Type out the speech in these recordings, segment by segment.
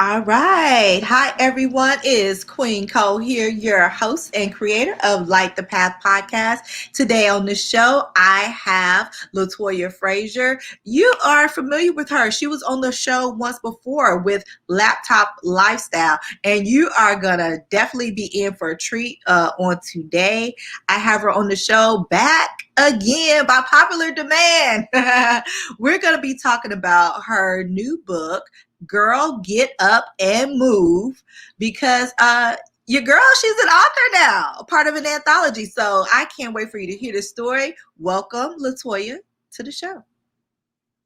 All right. Hi, everyone. It's Queen Cole here, your host and creator of Light the Path podcast. Today on the show, I have Latoya Fraizer. You are familiar with her. She was on the show once before with Laptop Lifestyle, and you are going to definitely be in for a treat on today. I have her on the show back again by popular demand. We're going to be talking about her new book, Girl, Get Up and Move, because your girl, she's an author now, part of an anthology. So I can't wait for you to hear the story. Welcome, Latoya, to the show.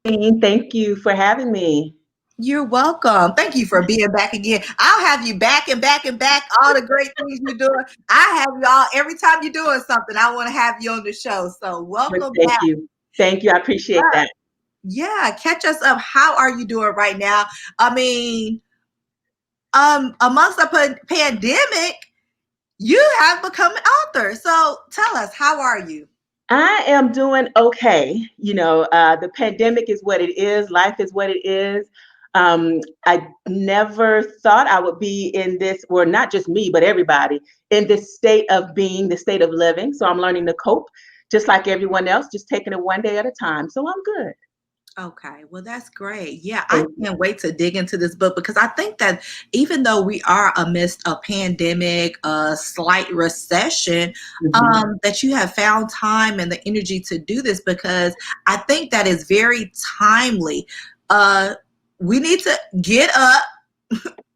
Thank you for having me. You're welcome. Thank you for being back again. I'll have you back and back and back. All the great things you're doing. I have you all every time you're doing something. I want to have you on the show. So welcome Thank back. you. Thank you. I appreciate that. Yeah, catch us up. How are you doing right now? I mean, amongst the pandemic, you have become an author. So tell us, how are you? I am doing okay. The pandemic is what it is. Life is what it is. I never thought I would be in this, or not just me, but everybody, in this state of being, the state of living. So I'm learning to cope just like everyone else, just taking it one day at a time. So I'm good. Okay, well, that's great. Yeah, I can't wait to dig into this book because I think that even though we are amidst a pandemic, a slight recession, that you have found time and the energy to do this because I think that is very timely. We need to get up.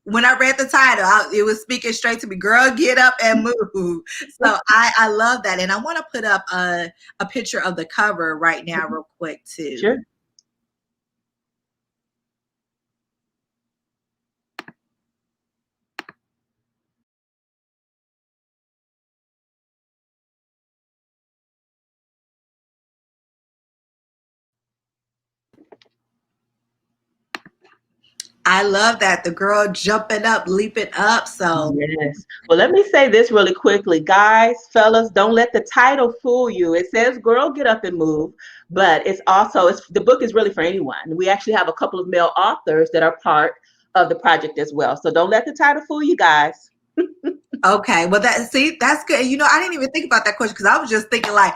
When I read the title, it was speaking straight to me. Girl, get up and move. So I love that. And I want to put up a picture of the cover right now real quick too. Sure. I love that. The girl jumping up, leaping up. So Yes. Well, let me say this really quickly. Guys, fellas, don't let the title fool you. It says girl, get up and move, but the book is really for anyone. We actually have a couple of male authors that are part of the project as well. So don't let the title fool you guys. okay, well that's good. You know, I didn't even think about that question because I was just thinking like,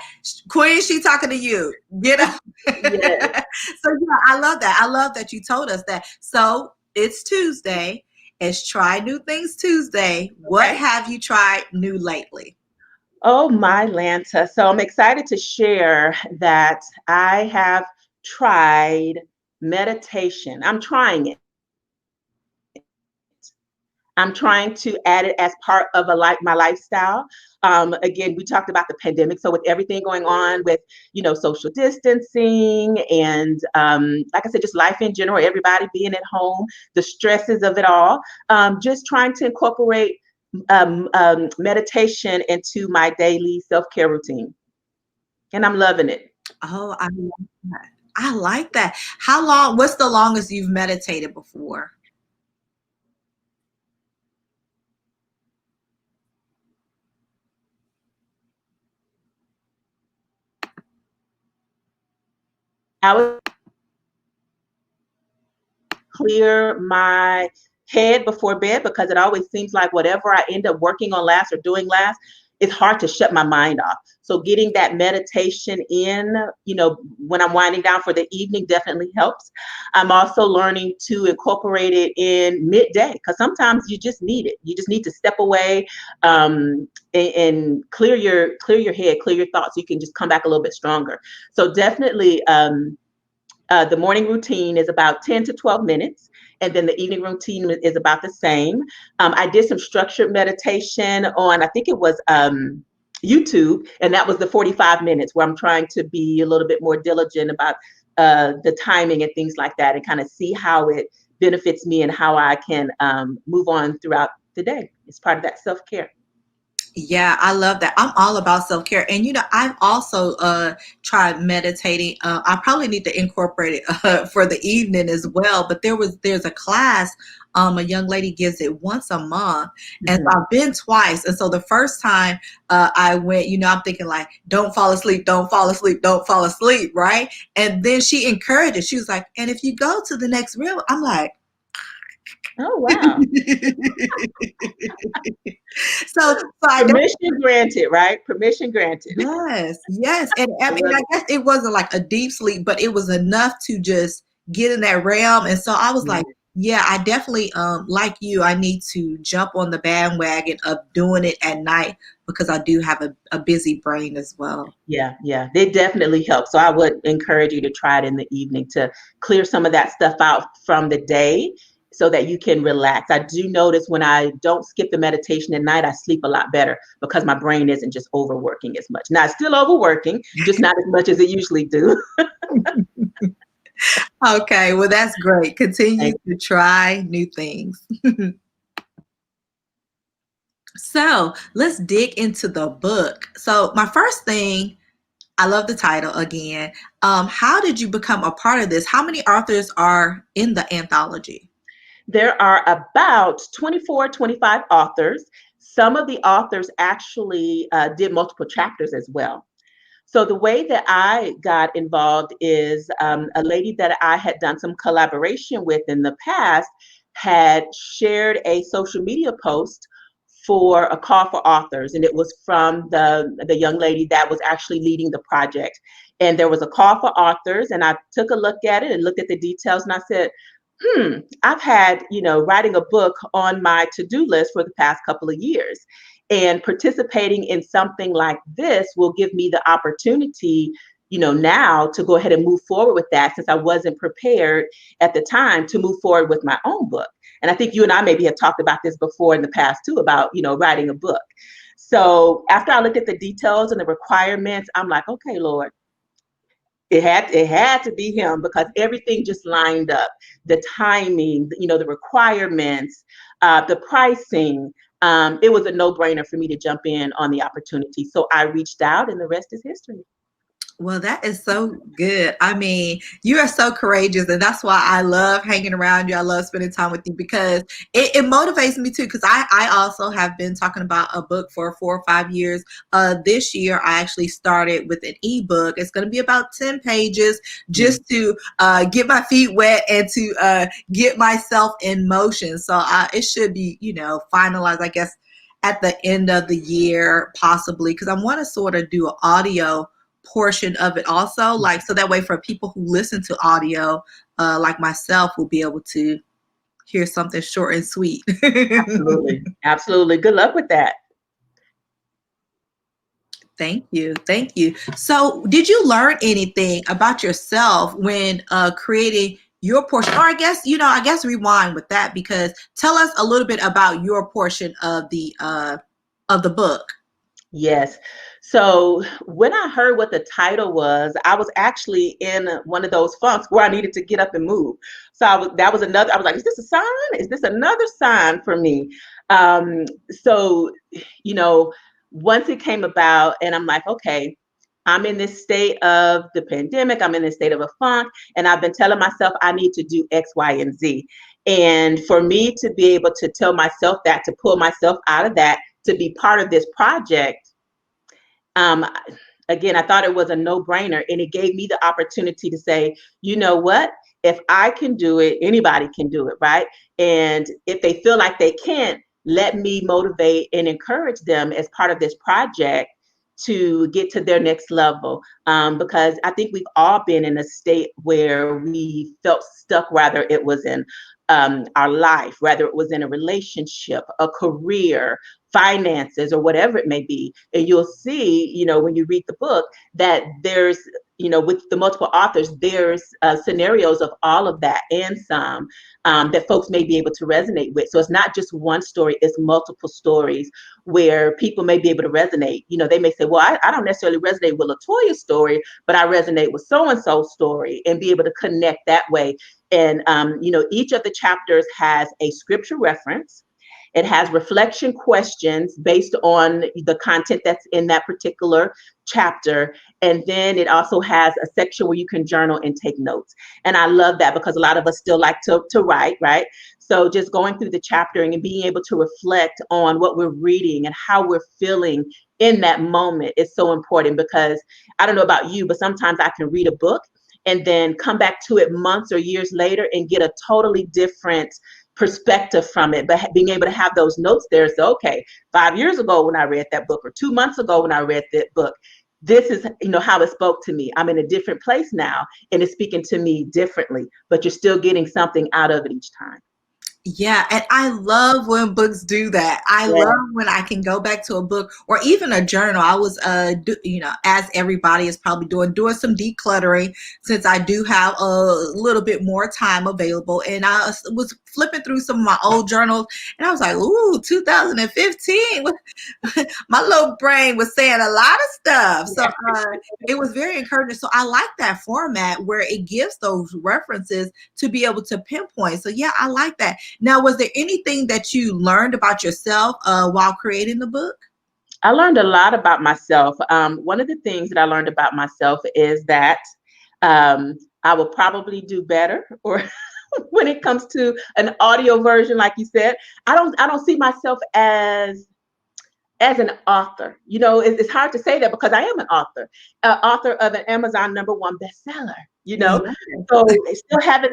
Queen, she talking to you. Get up. Yes. So yeah, I love that. I love that you told us that. So it's Tuesday. It's Try New Things Tuesday. What have you tried new lately? Oh my Lanta. So I'm excited to share that I have tried meditation. I'm trying it. I'm trying to add it as part of my lifestyle. Again, we talked about the pandemic, so with everything going on with social distancing and like I said, just life in general, everybody being at home, the stresses of it all, just trying to incorporate meditation into my daily self-care routine, and I'm loving it. Oh, I love that. I like that. How long? What's the longest you've meditated before? I would clear my head before bed because it always seems like whatever I end up working on last or doing last, it's hard to shut my mind off. So getting that meditation in, when I'm winding down for the evening definitely helps. I'm also learning to incorporate it in midday because sometimes you just need it. You just need to step away and clear your head, clear your thoughts. So you can just come back a little bit stronger. So definitely the morning routine is about 10 to 12 minutes, and then the evening routine is about the same. I did some structured meditation on, I think it was YouTube, and that was the 45 minutes where I'm trying to be a little bit more diligent about the timing and things like that and kind of see how it benefits me and how I can move on throughout the day. It's part of that self-care. Yeah, I love that. I'm all about self-care. And I've also tried meditating. I probably need to incorporate it for the evening as well. But there's a class a young lady gives it once a month. And so I've been twice. And so the first time I went, I'm thinking like, don't fall asleep, don't fall asleep, don't fall asleep, right? And then she encouraged it. She was like, and if you go to the next room, I'm like, Oh, wow. So I Permission granted, right? Permission granted. yes, yes. And I I love it. guess it wasn't like a deep sleep, but it was enough to just get in that realm. And so I was Yeah. like, yeah, I definitely like you, I need to jump on the bandwagon of doing it at night because I do have a busy brain as well. Yeah, yeah, they definitely help. So I would encourage you to try it in the evening to clear some of that stuff out from the day so that you can relax. I do notice when I don't skip the meditation at night, I sleep a lot better because my brain isn't just overworking as much. Now, it's still overworking, just not as much as it usually do. Okay, well that's great. Continue Thank to try new things. So let's dig into the book. So my first thing, I love the title again. How did you become a part of this? How many authors are in the anthology? There are about 24, 25 authors. Some of the authors actually did multiple chapters as well. So the way that I got involved is a lady that I had done some collaboration with in the past had shared a social media post for a call for authors, and it was from the young lady that was actually leading the project. And there was a call for authors, and I took a look at it and looked at the details, and I said, I've had, writing a book on my to-do list for the past couple of years. And participating in something like this will give me the opportunity, now to go ahead and move forward with that since I wasn't prepared at the time to move forward with my own book. And I think you and I maybe have talked about this before in the past too, about, writing a book. So after I looked at the details and the requirements, I'm like, okay, Lord, it had to be him because everything just lined up. The timing, the requirements, the pricing. It was a no-brainer for me to jump in on the opportunity. So I reached out, and the rest is history. Well, that is so good. I mean, you are so courageous, and that's why I love hanging around you. I love spending time with you because it motivates me too. Because I also have been talking about a book for 4 or 5 years. This year, I actually started with an ebook. It's going to be about 10 pages Mm. just to get my feet wet and to get myself in motion. So it should be, finalized, I guess, at the end of the year, possibly, because I want to sort of do an audio portion of it also, like so that way for people who listen to audio like myself will be able to hear something short and sweet. Absolutely. Absolutely. Good luck with that. Thank you, thank you. So did you learn anything about yourself when creating your portion, or I guess rewind with that, because tell us a little bit about your portion of the book. Yes. So when I heard what the title was, I was actually in one of those funks where I needed to get up and move. So that was another, I was like, is this a sign? Is this another sign for me? So, you know, once it came about and I'm like, okay, I'm in this state of the pandemic, I'm in this state of a funk, and I've been telling myself I need to do X, Y, and Z. And for me to be able to tell myself that, to pull myself out of that, to be part of this project, um, again, I thought it was a no-brainer, and it gave me the opportunity to say, you know what? If I can do it, anybody can do it, right? And if they feel like they can't, let me motivate and encourage them as part of this project to get to their next level. Because I think we've all been in a state where we felt stuck, rather it was in our life, whether it was in a relationship, a career, finances, or whatever it may be. And you'll see, when you read the book, that there's, with the multiple authors, there's scenarios of all of that and some that folks may be able to resonate with. So it's not just one story, it's multiple stories where people may be able to resonate. They may say, well, I don't necessarily resonate with Latoya's story, but I resonate with so-and-so's story, and be able to connect that way. And, each of the chapters has a scripture reference. It has reflection questions based on the content that's in that particular chapter. And then it also has a section where you can journal and take notes. And I love that because a lot of us still like to write, right? So just going through the chapter and being able to reflect on what we're reading and how we're feeling in that moment is so important, because I don't know about you, but sometimes I can read a book and then come back to it months or years later and get a totally different perspective from it, but being able to have those notes there. So, okay, 5 years ago when I read that book, or 2 months ago when I read that book, this is, how it spoke to me. I'm in a different place now, and it's speaking to me differently, but you're still getting something out of it each time. Yeah, and I love when books do that. I Yeah. love when I can go back to a book or even a journal. I was, as everybody is probably doing some decluttering since I do have a little bit more time available. And I was flipping through some of my old journals, and I was like, "Ooh, 2015." My little brain was saying a lot of stuff. So it was very encouraging. So I like that format where it gives those references to be able to pinpoint. So yeah, I like that. Now, was there anything that you learned about yourself while creating the book? I learned a lot about myself. One of the things that I learned about myself is that I will probably do better, or when it comes to an audio version, like you said, I don't see myself as an author. It's hard to say that because I am an author, author of an Amazon #1 bestseller. Yeah. So still having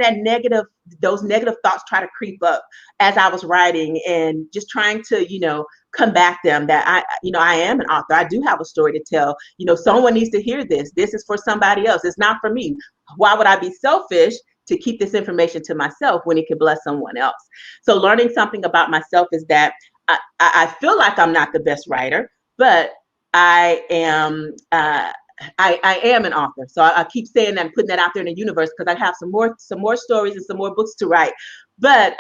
those negative thoughts try to creep up as I was writing, and just trying to, combat them. That I am an author. I do have a story to tell. Someone needs to hear this. This is for somebody else. It's not for me. Why would I be selfish to keep this information to myself when it could bless someone else? So learning something about myself is that I feel like I'm not the best writer, but I am. I am an author, so I keep saying that and putting that out there in the universe, because I have some more stories and some more books to write. But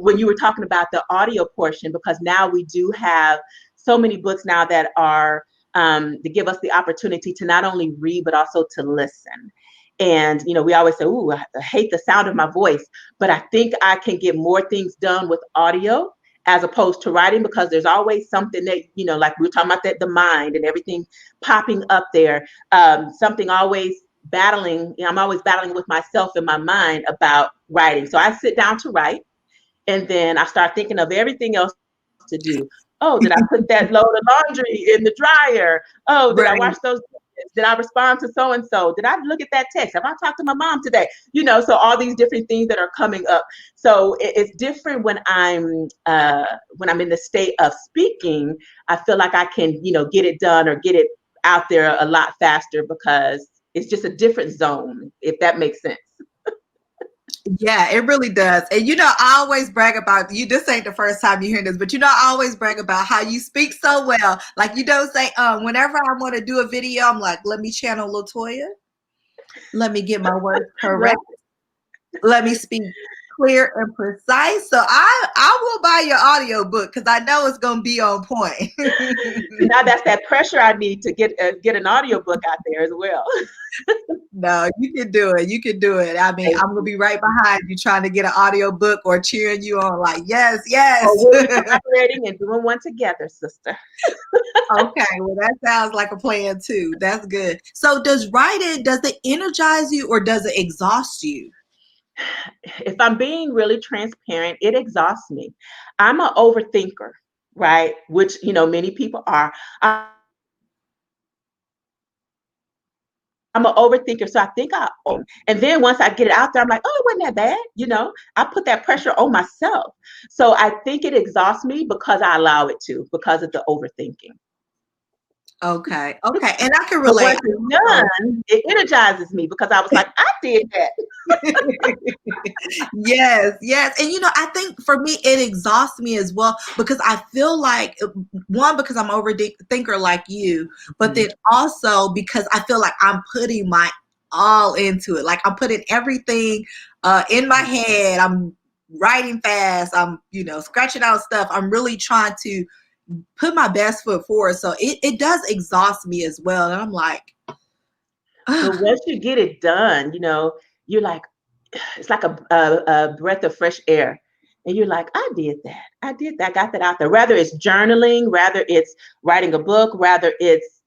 when you were talking about the audio portion, because now we do have so many books now that are to give us the opportunity to not only read but also to listen. And we always say, "Ooh, I hate the sound of my voice," but I think I can get more things done with audio as opposed to writing, because there's always something that, like we were talking about, that the mind and everything popping up there. Something always battling. I'm always battling with myself in my mind about writing. So I sit down to write, and then I start thinking of everything else to do. Oh, did I put that load of laundry in the dryer? Oh, did I wash Right. those dishes? Did I respond to so and so? Did I look at that text? Have I talked to my mom today? So all these different things that are coming up. So it's different when I'm in the state of speaking. I feel like I can, get it done or get it out there a lot faster, because it's just a different zone, if that makes sense. Yeah, it really does. And I always brag about you. This ain't the first time you hear this, but I always brag about how you speak so well. Like you don't say, whenever I want to do a video, I'm like, let me channel Latoya. Let me get my words Right. correct. Let me speak clear and precise. So I will buy your audio book because I know it's gonna be on point. Now that's that pressure I need to get an audiobook out there as well. No, you can do it. You can do it. I mean, Thank I'm gonna you. be right behind you trying to get an audio book or cheering you on like, yes, Oh, yes. we'll be collaborating and doing one together, sister. Okay, well that sounds like a plan too. That's good. So does it energize you or does it exhaust you? If I'm being really transparent, it exhausts me. I'm an overthinker, right? Which, many people are. I'm an overthinker, so I think and then once I get it out there, I'm like, oh, it wasn't that bad. I put that pressure on myself. So I think it exhausts me because I allow it to, because of the overthinking. Okay, okay. And I can But relate. once it's done, it energizes me, because I was like, I did that. Yes, yes. And I think for me, it exhausts me as well because I feel like one, because I'm overthinker like you, but then Mhm. also because I feel like I'm putting my all into it. Like I'm putting everything in my head. I'm writing fast. I'm, scratching out stuff. I'm really trying to put my best foot forward. So it does exhaust me as well. And I'm like, But once you get it done, you're like, it's like a breath of fresh air. And you're like, I did that. I did that. I got that out there. Rather it's journaling, rather it's writing a book, rather it's,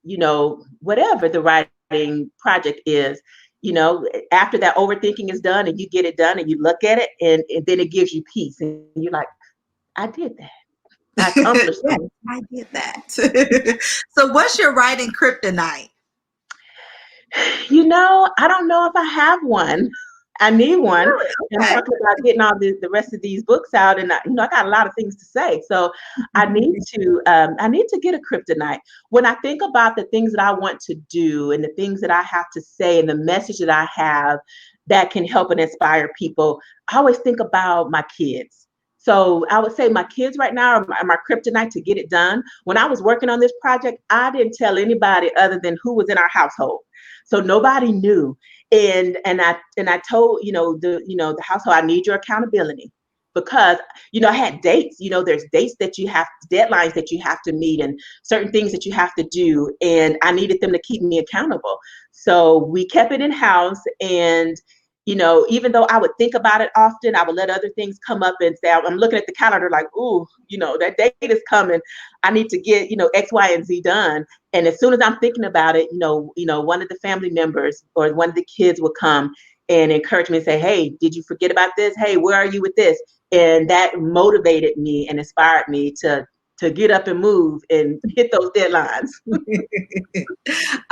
whatever the writing project is, after that overthinking is done and you get it done and you look at it, and then it gives you peace. And you're like, I did that. I accomplished yes, that. I did that. So what's your writing kryptonite? I don't know if I have one. I need one. Really? And I'm Okay. talking about getting all the rest of these books out, and I got a lot of things to say. So I need to get a kryptonite. When I think about the things that I want to do and the things that I have to say and the message that I have that can help and inspire people, I always think about my kids. So I would say my kids right now are my kryptonite to get it done. When I was working on this project, I didn't tell anybody other than who was in our household. So nobody knew. And I told, the household, I need your accountability, because I had dates. There's dates that you have, deadlines that you have to meet, and certain things that you have to do, and I needed them to keep me accountable. So we kept it in house. And even though I would think about it often, I would let other things come up and say, I'm looking at the calendar like, ooh, that date is coming. I need to get, X, Y, and Z done. And as soon as I'm thinking about it, one of the family members or one of the kids would come and encourage me and say, hey, did you forget about this? Hey, where are you with this? And that motivated me and inspired me to get up and move and hit those deadlines.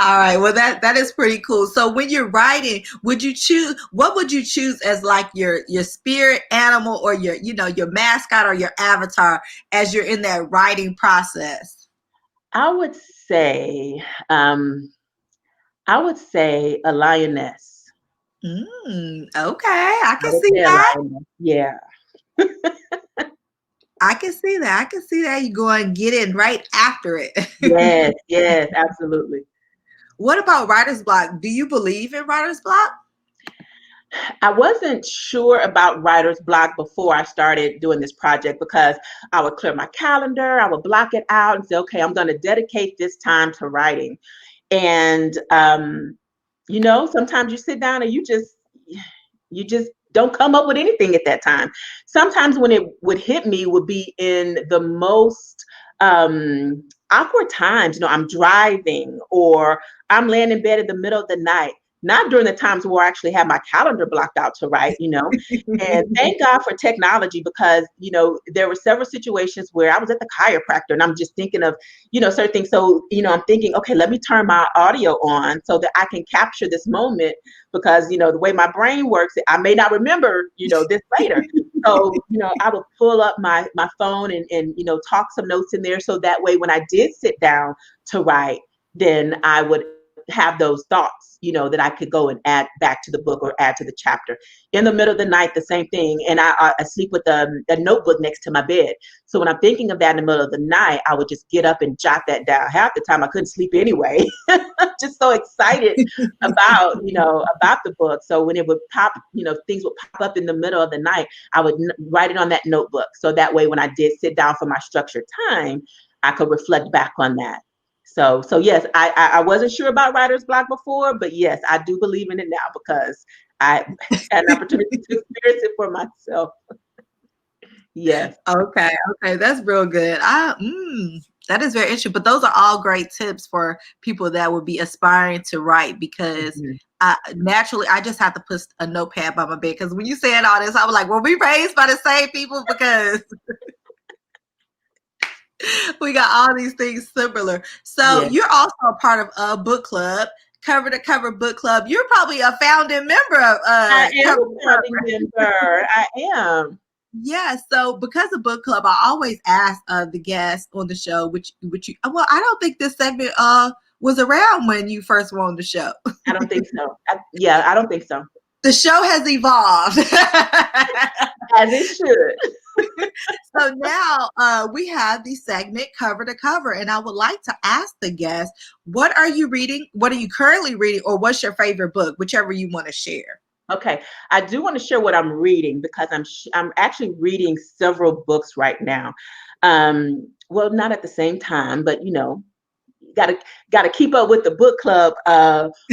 All right. Well, that is pretty cool. So when you're writing, what would you choose as like your spirit animal, or your mascot or your avatar as you're in that writing process? I would say, um, I would say a lioness. Okay. I I can would see say a that. lioness. Yeah. I can see that. I can see that you go and get in right after it. Yes, yes, absolutely. What about writer's block? Do you believe in writer's block? I wasn't sure about writer's block before I started doing this project, because I would clear my calendar, I would block it out and say, okay, I'm going to dedicate this time to writing. And sometimes you sit down and you just don't come up with anything at that time. Sometimes when it would hit me would be in the most awkward times. I'm driving, or I'm laying in bed in the middle of the night, not during the times where I actually have my calendar blocked out to write. And thank God for technology, because there were several situations where I was at the chiropractor and I'm just thinking of certain things. So I'm thinking, okay, let me turn my audio on so that I can capture this moment, because the way my brain works, I may not remember this later. So I would pull up my phone and talk some notes in there, so that way when I did sit down to write, then I would have those thoughts, that I could go and add back to the book or add to the chapter. In the middle of the night, the same thing. And I sleep with a notebook next to my bed. So when I'm thinking of that in the middle of the night, I would just get up and jot that down. Half the time I couldn't sleep anyway. Just so excited about the book. So when it would pop, things would pop up in the middle of the night, I would write it on that notebook. So that way, when I did sit down for my structured time, I could reflect back on that. So yes, I wasn't sure about writer's block before, but yes, I do believe in it now, because I had an opportunity to experience it for myself. Yes. Okay, okay, that's real good. That is very interesting. But those are all great tips for people that would be aspiring to write, because Mhm. naturally I just have to put a notepad by my bed. Because when you said all this, I was like, "Well, we raised by the same people," because we got all these things similar. So Yes. you're also a part of a book club, Cover to Cover Book Club. You're probably a founding member of I am Cover a to founding Cover. member. I am. Yeah, so because of book club, I always ask the guests on the show, which you, well, I don't think this segment was around when you first were on the show. I don't think so. Yeah, I don't think so. The show has evolved. As it should. So now we have the segment Cover to Cover, and I would like to ask the guests, what are you reading? What are you currently reading, or what's your favorite book, whichever you want to share? Okay, I do want to share what I'm reading, because I'm actually reading several books right now. Well, not at the same time, but gotta gotta keep up with the book club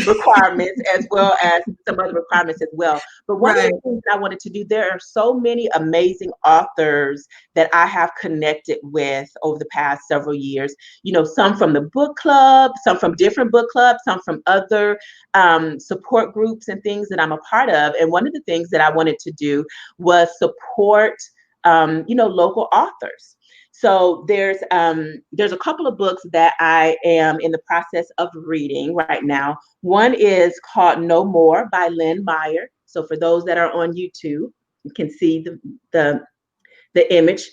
requirements, as well as some other requirements as well. But one of Right. the things that I wanted to do, there are so many amazing authors that I have connected with over the past several years. Some from the book club, some from different book clubs, some from other support groups and things that I'm a part of. And one of the things that I wanted to do was support local authors. So there's a couple of books that I am in the process of reading right now. One is called No More by Lynn Meyer. So for those that are on YouTube, you can see the image.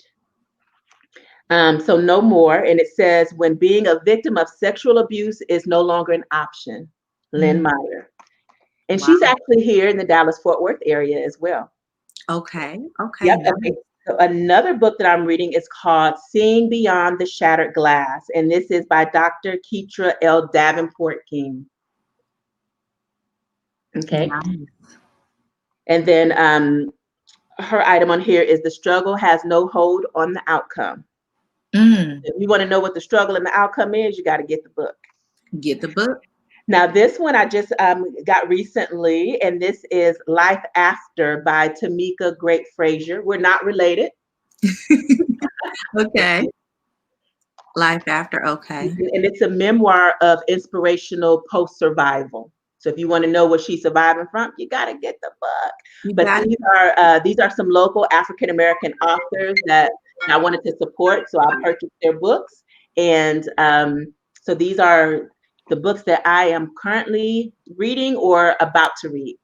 So no more. And it says, when being a victim of sexual abuse is no longer an option. Lynn Mm, Meyer. And wow. she's actually here in the Dallas-Fort Worth area as well. Okay. Okay. Yep. Nice. Okay. So another book that I'm reading is called Seeing Beyond the Shattered Glass. And this is by Dr. Keetra L. Davenport King. Okay. Nice. And then her item on here is the struggle has no hold on the outcome. Mm, If you want to know what the struggle and the outcome is, you got to get the book. get the book. Now, this one I just got recently, and this is Life After by Tamika Great Frazier. We're not related. Okay. Life after. Okay. And it's a memoir of inspirational post-survival. So if you want to know what she's surviving from, you got to get the book. You But got it. these are some local African American authors that I wanted to support, so I purchased their books. And so these are the books that I am currently reading or about to read.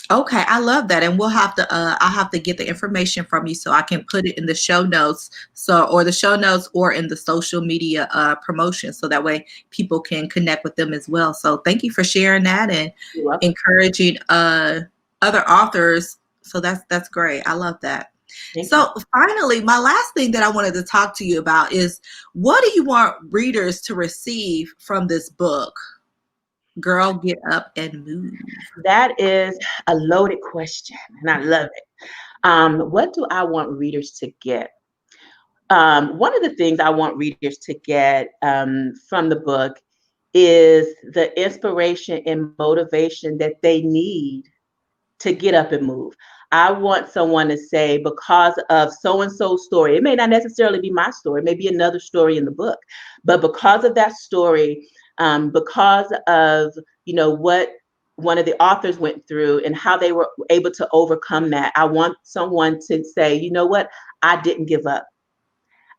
Okay, I love that, and we'll have to. I'll have to get the information from you so I can put it in the show notes. So, or the show notes, or in the social media promotion, so that way people can connect with them as well. So, thank you for sharing that and You're welcome. encouraging other authors. So that's great. I love that. Thank you. So, finally, my last thing that I wanted to talk to you about is, what do you want readers to receive from this book? Girl, get up and move. That is a loaded question, and I love it. What do I want readers to get? One of the things I want readers to get from the book is the inspiration and motivation that they need to get up and move. I want someone to say, because of so and so's story, it may not necessarily be my story, it may be another story in the book, but because of that story, because of what one of the authors went through and how they were able to overcome that, I want someone to say, you know what, I didn't give up.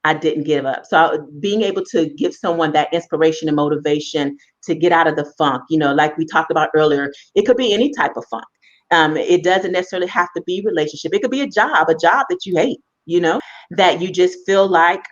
I didn't give up. So being able to give someone that inspiration and motivation to get out of the funk, like we talked about earlier, it could be any type of funk. It doesn't necessarily have to be relationship. It could be a job that you hate, that you just feel like,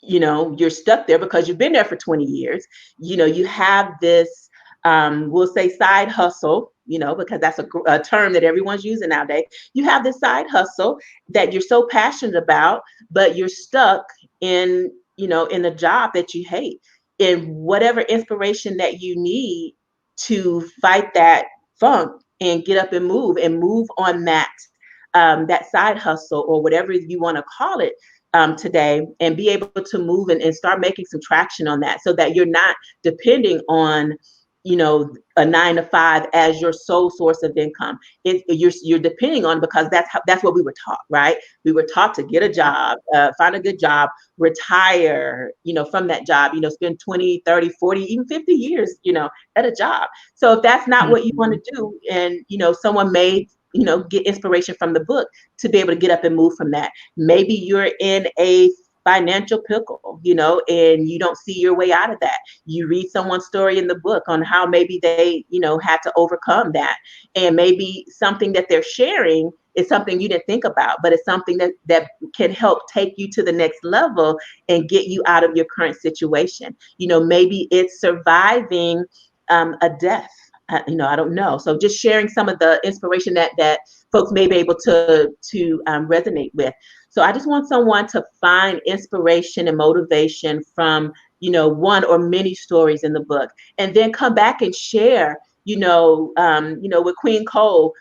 you're stuck there because you've been there for 20 years. You have this, we'll say side hustle, because that's a term that everyone's using nowadays. You have this side hustle that you're so passionate about, but you're stuck in a job that you hate. And whatever inspiration that you need to fight that funk and get up and move on that side hustle or whatever you want to call it, today, and be able to move and start making some traction on that, so that you're not depending on a 9 to 5 as your sole source of income. You're depending on, because that's what we were taught, right? We were taught to get a job, find a good job, retire from that job, spend 20, 30, 40, even 50 years at a job. So if that's not what you want to do, and someone may get inspiration from the book to be able to get up and move from that. Maybe you're in a financial pickle, and you don't see your way out of that. You read someone's story in the book on how maybe they, had to overcome that. And maybe something that they're sharing is something you didn't think about, but it's something that can help take you to the next level and get you out of your current situation. Maybe it's surviving a death. I don't know. So just sharing some of the inspiration that folks may be able to resonate with. So I just want someone to find inspiration and motivation from one or many stories in the book, and then come back and share with Queen Cole,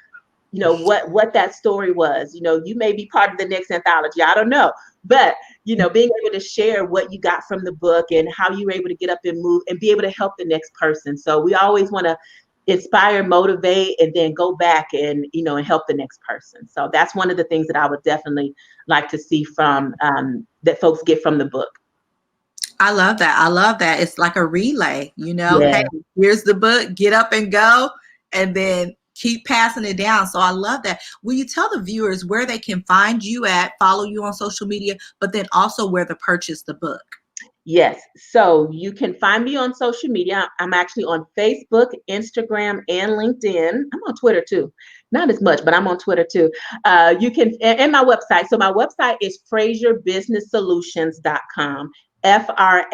what that story was. You may be part of the next anthology, I don't know, but being able to share what you got from the book and how you were able to get up and move and be able to help the next person. So we always want to inspire, motivate, and then go back and and help the next person. So that's one of the things that I would definitely like to see from that folks get from the book. I love that. I love that. It's like a relay, Yeah. Hey, here's the book, get up and go, and then keep passing it down. So I love that. Will you tell the viewers where they can find you at, follow you on social media, but then also where to purchase the book? Yes. So you can find me on social media. I'm actually on Facebook, Instagram, and LinkedIn. I'm on Twitter too. Not as much, but I'm on Twitter too. You can, and my website. So my website is FraizerBusinessSolutions.com. Fraizer.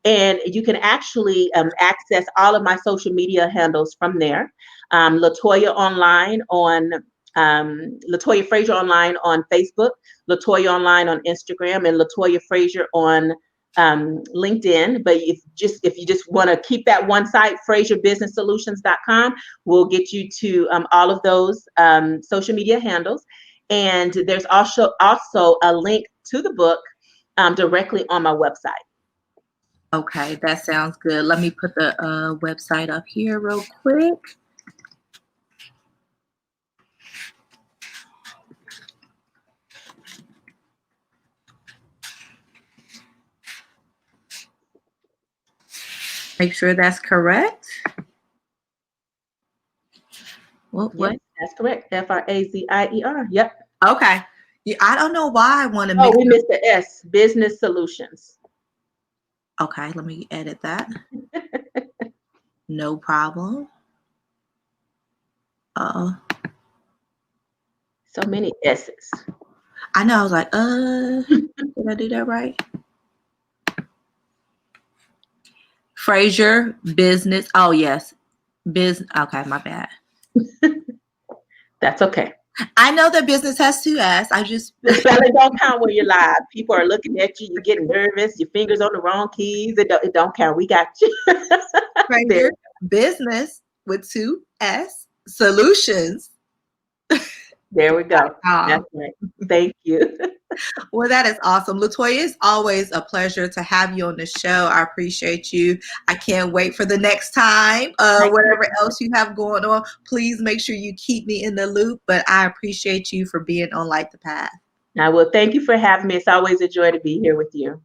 And you can actually access all of my social media handles from there. Latoya online on Latoya Fraizer online on Facebook, Latoya online on Instagram, and Latoya Fraizer on LinkedIn. But if you just want to keep that one site, FraizerBusinessSolutions.com, will get you to all of those social media handles. And there's also a link to the book directly on my website. Okay, that sounds good. Let me put the website up here real quick. Make sure that's correct. What? Yes, that's correct. Fraizer. Yep. Okay. Yeah, I don't know why I want to Oh, mix we up. missed the S. Business Solutions. Okay, let me edit that. No problem. So many S's. I know. I was like, did I do that right? Fraizer Business. Oh yes, business. Okay, my bad. That's okay. I know that business has two S. I just The spelling don't count when you're live. People are looking at you. You're getting nervous. Your fingers on the wrong keys. It don't count. We got you. Fraizer Business with two S Solutions. There we go. That's right. Thank you. Well, that is awesome. Latoya, it's always a pleasure to have you on the show. I appreciate you. I can't wait for the next time. Whatever else you have going on, please make sure you keep me in the loop. But I appreciate you for being on Light the Path. I will. Thank you for having me. It's always a joy to be here with you.